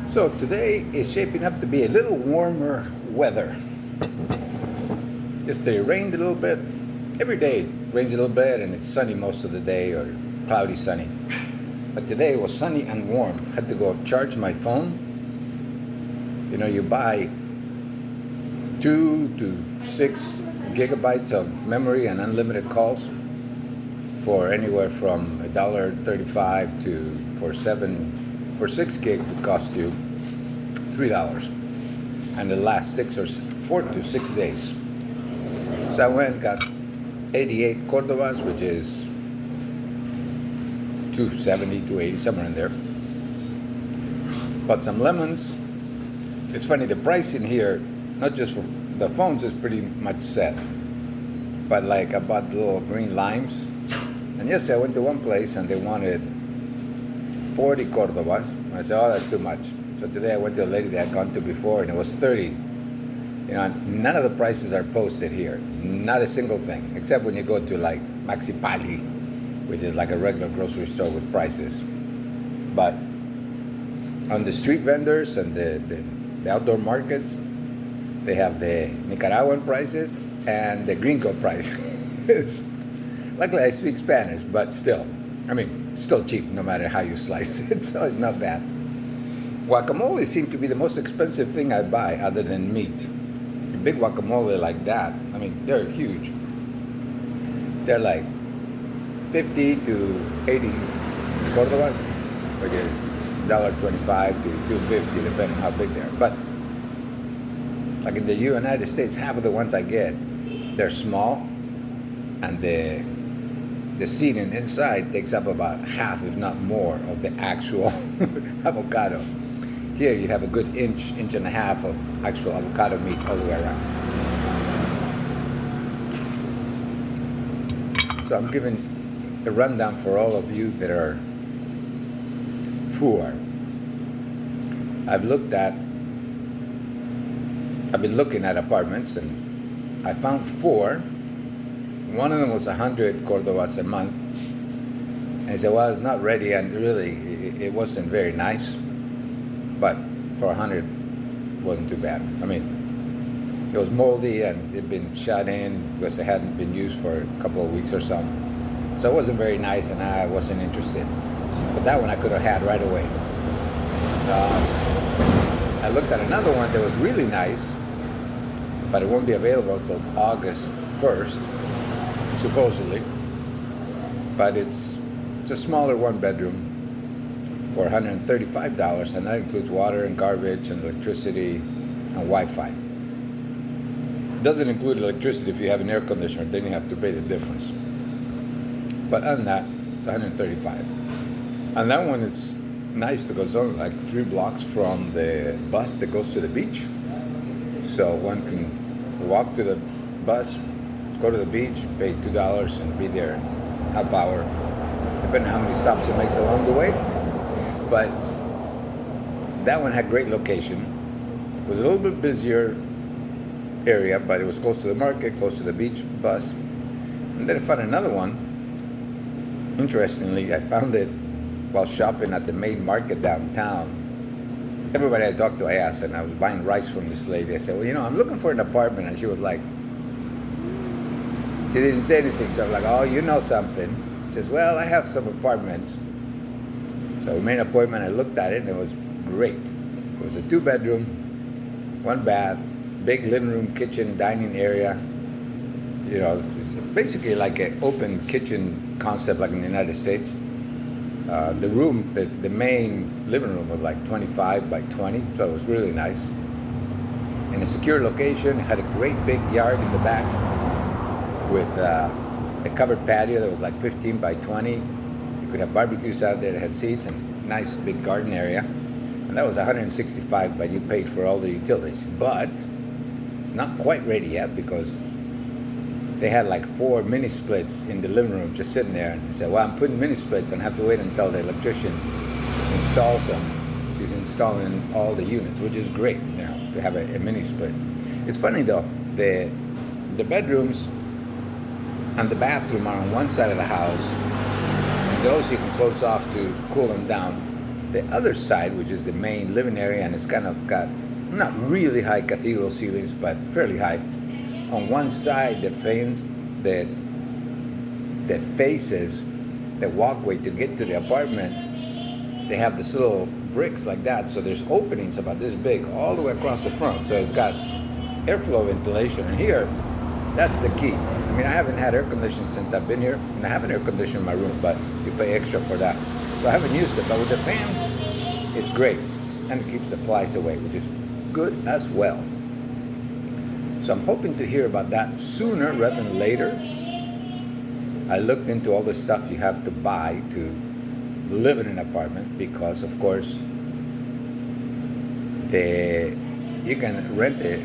So today is shaping up to be a little warmer weather. Yesterday it rained a little bit. Every day it rains a little bit and it's sunny most of the day or cloudy sunny. But today it was sunny and warm. Had to go charge my phone. You know, you buy 2 to 6 gigabytes of memory and unlimited calls for anywhere from $1.35 to for 6 gigs it costs you $3, and it lasts 4 to 6 days. So I went and got 88 Cordobas, which is 270, 280, somewhere in there. Bought some lemons. It's funny, the price in here, not just for the phones, is pretty much set. But like I bought little green limes. And yesterday I went to one place and they wanted 40 Cordobas. I said, oh, that's too much. So today I went to a lady that I'd gone to before and it was 30. You know, none of the prices are posted here. Not a single thing. Except when you go to like Maxi Pali, which is like a regular grocery store with prices. But on the street vendors and the outdoor markets, they have the Nicaraguan prices and the gringo prices. Luckily I speak Spanish, but still, I mean, still cheap no matter how you slice it, so it's not bad. Guacamole seems to be the most expensive thing I buy other than meat. A big guacamole like that, I mean, they're huge. They're like 50 to 80 Cordoba, which is $1.25 to $2.50 depending on how big they are. But like in the United States, half of the ones I get, they're small, and the seating inside takes up about half, if not more, of the actual avocado. Here you have a good inch and a half of actual avocado meat all the way around. So I'm giving a rundown for all of you that are poor. I've been looking at apartments and I found 4. One of them was 100 Cordobas a month. And I said, well, it's not ready, and really, it wasn't very nice. But for 100, it wasn't too bad. I mean, it was moldy and it'd been shut in because it hadn't been used for a couple of weeks or something. So it wasn't very nice and I wasn't interested. But that one I could have had right away. I looked at another one that was really nice, but it won't be available until August 1st. Supposedly, but it's a smaller 1-bedroom for $135, and that includes water and garbage and electricity and Wi-Fi. It doesn't include electricity if you have an air conditioner, then you have to pay the difference. But other than that, it's $135. And that one is nice because it's only like 3 blocks from the bus that goes to the beach. So one can walk to the bus, go to the beach, pay $2 and be there half hour, depending on how many stops it makes along the way. But that one had great location. It was a little bit busier area, but it was close to the market, close to the beach bus. And then I found another one. Interestingly, I found it while shopping at the main market downtown. Everybody I talked to, I asked, and I was buying rice from this lady. I said, well, you know, I'm looking for an apartment. And she was like, she didn't say anything, so I'm like, oh, you know something. She says, well, I have some apartments. So we made an appointment, I looked at it, and it was great. It was a 2-bedroom, 1 bath, big living room, kitchen, dining area. You know, it's basically like an open kitchen concept like in the United States. The room, the main living room was like 25 by 20, so it was really nice. In a secure location, had a great big yard in the back, with a covered patio that was like 15 by 20. You could have barbecues out there that had seats and nice big garden area. And that was $165, but you paid for all the utilities. But it's not quite ready yet because they had like 4 mini splits in the living room just sitting there. And they said, well, I'm putting mini splits and I have to wait until the electrician installs them. She's installing all the units, which is great, you know, to have a mini split. It's funny though, the bedrooms and the bathroom are on one side of the house. And those you can close off to cool them down. The other side, which is the main living area, and it's kind of got not really high cathedral ceilings, but fairly high. On one side, the fence that faces the walkway to get to the apartment, they have this little bricks like that, so there's openings about this big all the way across the front. So it's got airflow ventilation, and here, that's the key. I mean, I haven't had air conditioning since I've been here, and I have an air conditioner in my room, but you pay extra for that. So I haven't used it, but with the fan, it's great, and it keeps the flies away, which is good as well. So I'm hoping to hear about that sooner rather than later. I looked into all the stuff you have to buy to live in an apartment because, of course, you can rent a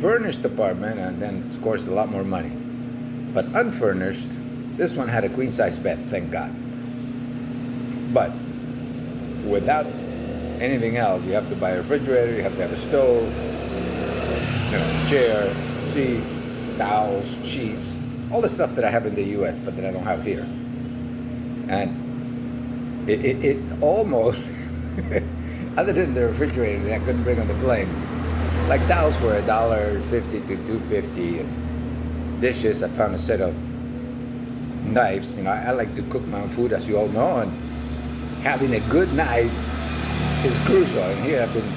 furnished apartment and then, of course, a lot more money. But unfurnished, this one had a queen-size bed, thank God. But without anything else, you have to buy a refrigerator, you have to have a stove, chair, seats, towels, sheets, all the stuff that I have in the U.S. but that I don't have here. And it almost, other than the refrigerator that I couldn't bring on the plane, like towels were $1.50 to $2.50, and dishes, I found a set of knives. I like to cook my own food, as you all know, and having a good knife is crucial. And here I've been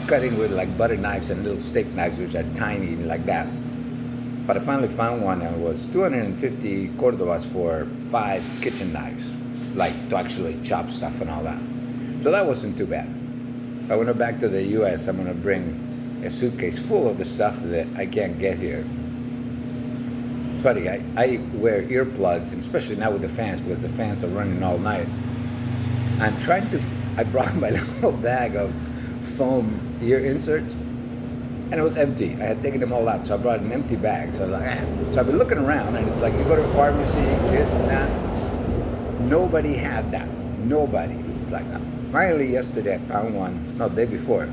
cutting with like butter knives and little steak knives, which are tiny like that. But I finally found one, and it was 250 Cordobas for 5 kitchen knives, like to actually chop stuff and all that. So that wasn't too bad. But when I'm back to the U.S., I'm going to bring a suitcase full of the stuff that I can't get here. It's funny, I wear earplugs, and especially now with the fans, because the fans are running all night. I brought my little bag of foam ear inserts, and it was empty. I had taken them all out, so I brought an empty bag. So I was like, So I've been looking around, and it's like you go to a pharmacy, this and that. Nobody had that. Nobody. It's like, finally yesterday I found one, no, the day before.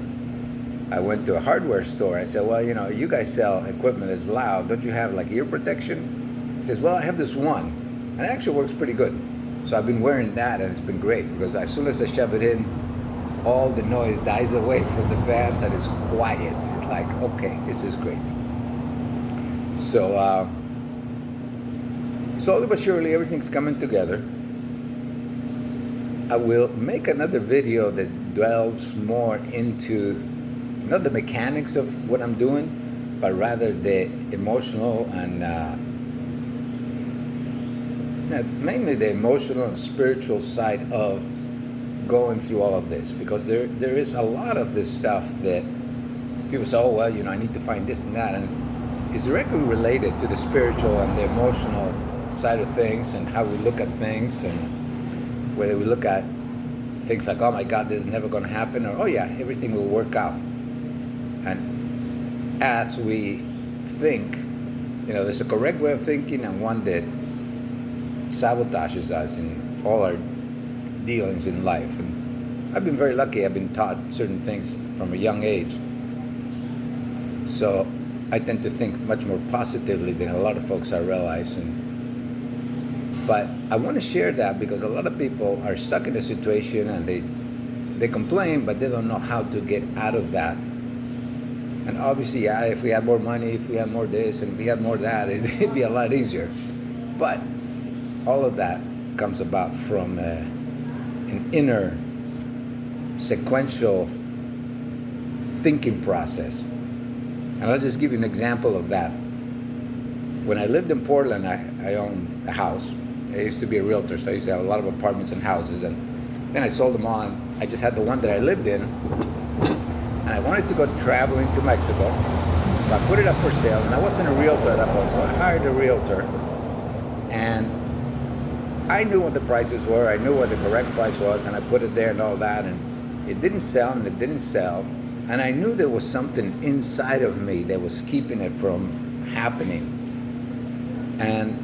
I went to a hardware store. I said, well, you guys sell equipment that's loud. Don't you have like ear protection? He says, well, I have this one. And it actually works pretty good. So I've been wearing that, and it's been great because as soon as I shove it in, all the noise dies away from the fans and it's quiet. It's like, okay, this is great. So slowly but surely, everything's coming together. I will make another video that delves more into not the mechanics of what I'm doing, but rather the emotional and mainly the emotional and spiritual side of going through all of this, because there is a lot of this stuff that people say, oh well, I need to find this and that, and it's directly related to the spiritual and the emotional side of things, and how we look at things, and whether we look at things like, oh my God, this is never going to happen, or oh yeah, everything will work out. And as we think, there's a correct way of thinking and one that sabotages us in all our dealings in life. And I've been very lucky. I've been taught certain things from a young age. So I tend to think much more positively than a lot of folks I realize. But I want to share that because a lot of people are stuck in a situation and they complain, but they don't know how to get out of that. And obviously, yeah, if we had more money, if we had more this, and if we had more that, it'd be a lot easier. But all of that comes about from an inner sequential thinking process. And I'll just give you an example of that. When I lived in Portland, I owned a house. I used to be a realtor, so I used to have a lot of apartments and houses, and then I sold them all, and I just had the one that I lived in. And I wanted to go traveling to Mexico, so I put it up for sale, and I wasn't a realtor at that point, so I hired a realtor, and I knew what the prices were, I knew what the correct price was, and I put it there and all that, and it didn't sell, and I knew there was something inside of me that was keeping it from happening. And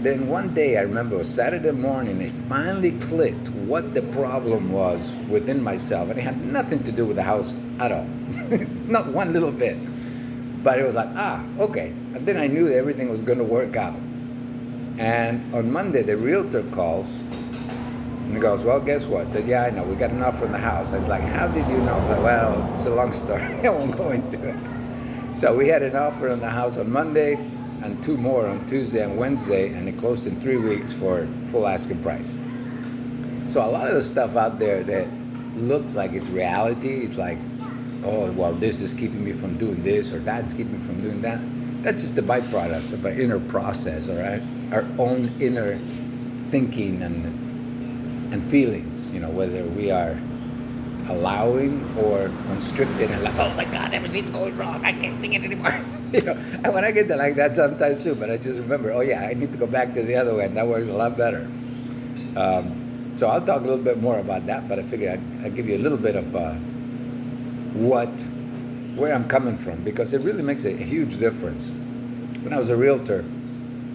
then one day, I remember it was Saturday morning, it finally clicked what the problem was within myself. And it had nothing to do with the house at all. Not one little bit. But it was like, okay. And then I knew that everything was going to work out. And on Monday, the realtor calls. And he goes, well, guess what? I said, yeah, I know. We got an offer on the house. I was like, how did you know? I said, well, it's a long story. I won't go into it. So we had an offer on the house on Monday and 2 more on Tuesday and Wednesday, and it closed in 3 weeks for full asking price. So a lot of the stuff out there that looks like it's reality, it's like, oh, well, this is keeping me from doing this or that's keeping me from doing that. That's just the byproduct of our inner process, all right? Our own inner thinking and feelings, whether we are allowing or constricted and like, oh my God, everything's going wrong. I can't think it anymore. And when I get to like that sometimes too, but I just remember, oh yeah, I need to go back to the other way. That works a lot better. So I'll talk a little bit more about that, but I figure I'd give you a little bit of where I'm coming from, because it really makes a huge difference. When I was a realtor,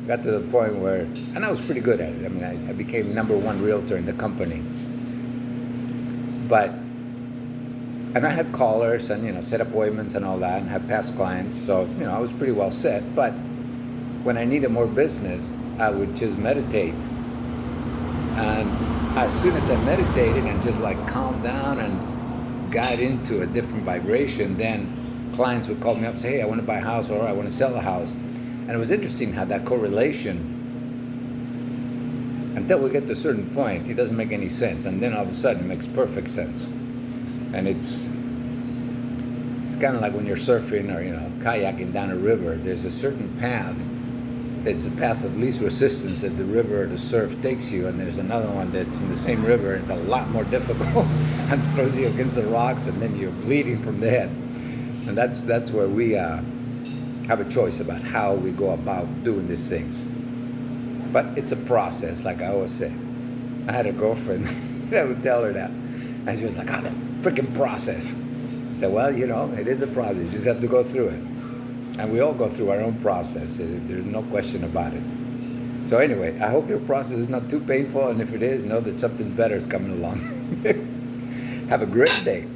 got to the point where, and I was pretty good at it. I mean, I became #1 realtor in the company. And I had callers and, set appointments and all that, and had past clients. So, I was pretty well set. But when I needed more business, I would just meditate. And as soon as I meditated and just like calmed down and got into a different vibration, then clients would call me up and say, hey, I want to buy a house, or I want to sell a house. And it was interesting how that correlation, until we get to a certain point, it doesn't make any sense. And then all of a sudden it makes perfect sense. And it's kind of like when you're surfing or, kayaking down a river. There's a certain path that's the path of least resistance that the river or the surf takes you. And there's another one that's in the same river. It's a lot more difficult and throws you against the rocks, and then you're bleeding from the head. And that's where we have a choice about how we go about doing these things. But it's a process, like I always say. I had a girlfriend that would tell her that, and she was like, the freaking process. I said, well, it is a process. You just have to go through it. And we all go through our own process. There's no question about it. So anyway, I hope your process is not too painful, and if it is, know that something better is coming along. Have a great day.